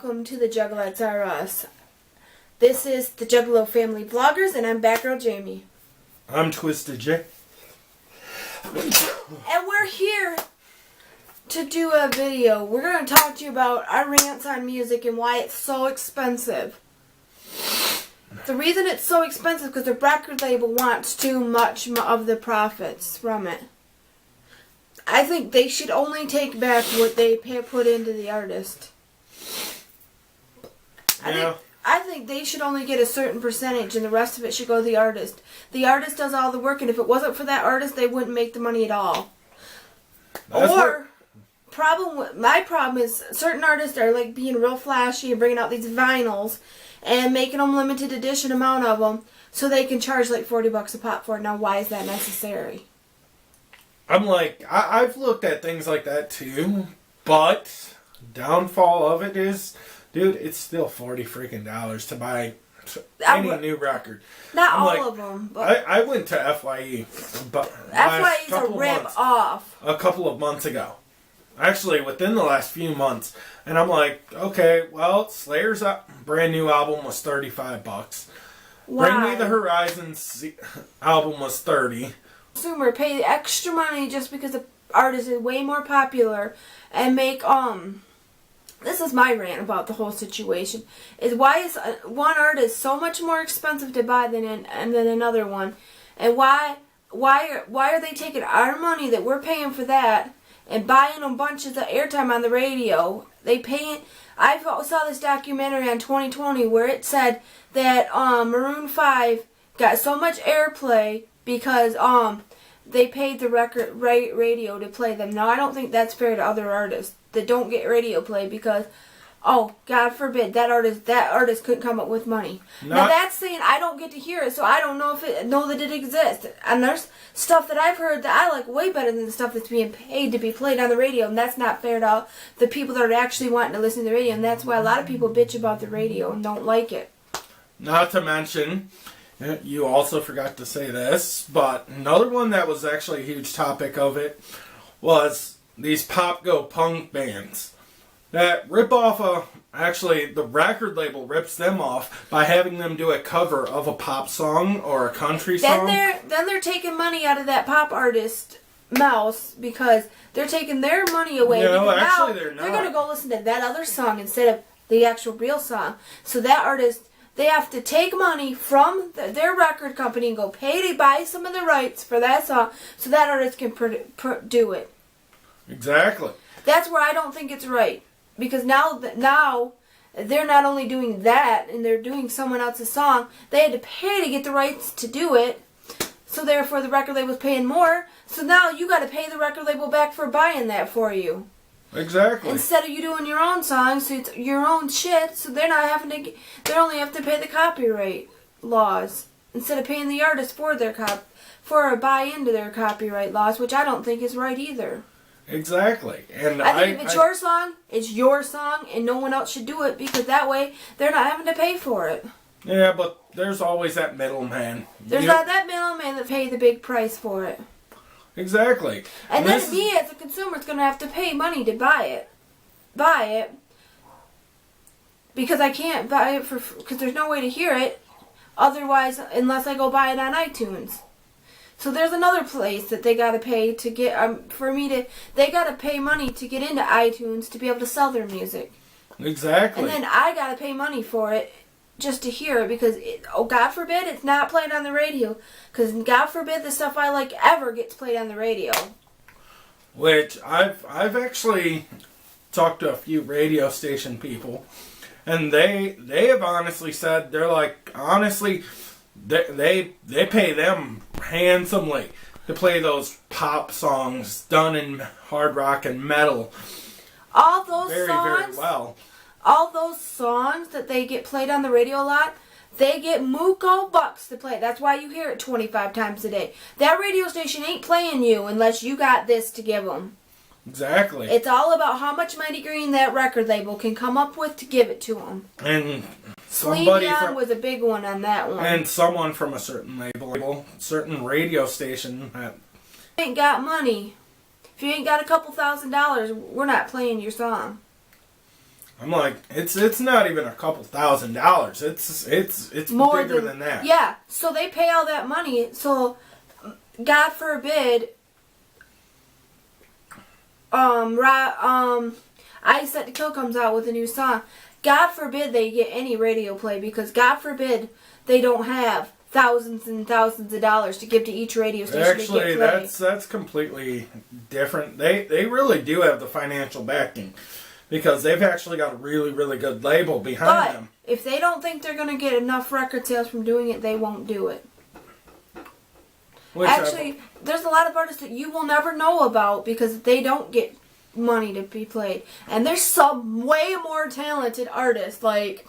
welcome to the JuggalettersRUs. This is the Juggalo Family Vloggers, and I'm Batgirljamie. I'm Twystid. And we're here to do a video. We're going to talk to you about our rants on music and why it's so expensive. The reason it's so expensive is because the record label wants too much of the profits from it. I think they should only take back what they put into the artist. I think they should only get a certain percentage and the rest of it should go to the artist. The artist does all the work, and if it wasn't for that artist, they wouldn't make the money at all. My problem is certain artists are like being real flashy and bringing out these vinyls and making them limited edition amount of them so they can charge like $40 a pop for it. Now, why is that necessary? I'm like, I've looked at things like that too, but downfall of it is, dude, it's still $40 freaking to buy any new record. Not all of them. But I went to FYE, but FYE's a rip off. A couple of months ago. Actually, within the last few months. And I'm like, okay, well, Slayer's brand new album was $35. Why? Bring Me the Horizons album was $30. Consumer pay extra money just because the artist is way more popular and make this is my rant about the whole situation, is why is one artist so much more expensive to buy than another one, and why are they taking our money that we're paying for that and buying them bunches of airtime on the radio? I saw this documentary on 2020 where it said that Maroon 5 got so much airplay because they paid the record radio to play them. Now, I don't think that's fair to other artists that don't get radio play because, oh, God forbid, that artist couldn't come up with money. Now, that's saying I don't get to hear it, so I don't know that it exists. And there's stuff that I've heard that I like way better than the stuff that's being paid to be played on the radio, and that's not fair to the people that are actually wanting to listen to the radio, and that's why a lot of people bitch about the radio and don't like it. Not to mention, you also forgot to say this, but another one that was actually a huge topic of it was these pop-go-punk bands that rip off actually the record label rips them off by having them do a cover of a pop song or a country song. Then they're taking money out of that pop artist mouth because they're taking their money away. No, actually now they're not. They're going to go listen to that other song instead of the actual real song. So that artist, they have to take money from their record company and go pay to buy some of the rights for that song so that artist can do it. Exactly. That's where I don't think it's right. Because now they're not only doing that and they're doing someone else's song, they had to pay to get the rights to do it. So therefore the record label's paying more. So now you got to pay the record label back for buying that for you. Exactly. Instead of you doing your own songs, so it's your own shit, so they're not having to. They only have to pay the copyright laws instead of paying the artist for a buy into their copyright laws, which I don't think is right either. Exactly. And I think if it's your song, it's your song, and no one else should do it because that way they're not having to pay for it. Yeah, but there's always that middleman. There's not that middleman that pay the big price for it. Exactly. And then me as a consumer is going to have to pay money to buy it. Because I can't buy it because there's no way to hear it otherwise unless I go buy it on iTunes. So there's another place that they got to pay to get they got to pay money to get into iTunes to be able to sell their music. Exactly. And then I got to pay money for it just to hear it because, God forbid, it's not played on the radio. Because God forbid the stuff I like ever gets played on the radio. Which I've actually talked to a few radio station people, and they have honestly said, they're like, honestly, they pay them handsomely to play those pop songs done in hard rock and metal. All those songs, very well. All those songs that they get played on the radio a lot, they get muco bucks to play it. That's why you hear it 25 times a day. That radio station ain't playing you unless you got this to give them. Exactly. It's all about how much Mighty Green that record label can come up with to give it to them. And Celine Dion was a big one on that one. And someone from a certain label, certain radio station. If you ain't got money, if you ain't got a couple $1,000s, we're not playing your song. I'm like, it's not even a couple $1,000s. It's more bigger than that. Yeah, so they pay all that money. So, God forbid, I Set to Kill comes out with a new song. God forbid they get any radio play, because God forbid they don't have thousands and thousands of dollars to give to each radio station. Actually, to get play. that's completely different. They really do have the financial backing, because they've actually got a really, really good label behind them. But if they don't think they're going to get enough record sales from doing it, they won't do it. Actually, there's a lot of artists that you will never know about because they don't get money to be played. And there's some way more talented artists. Like,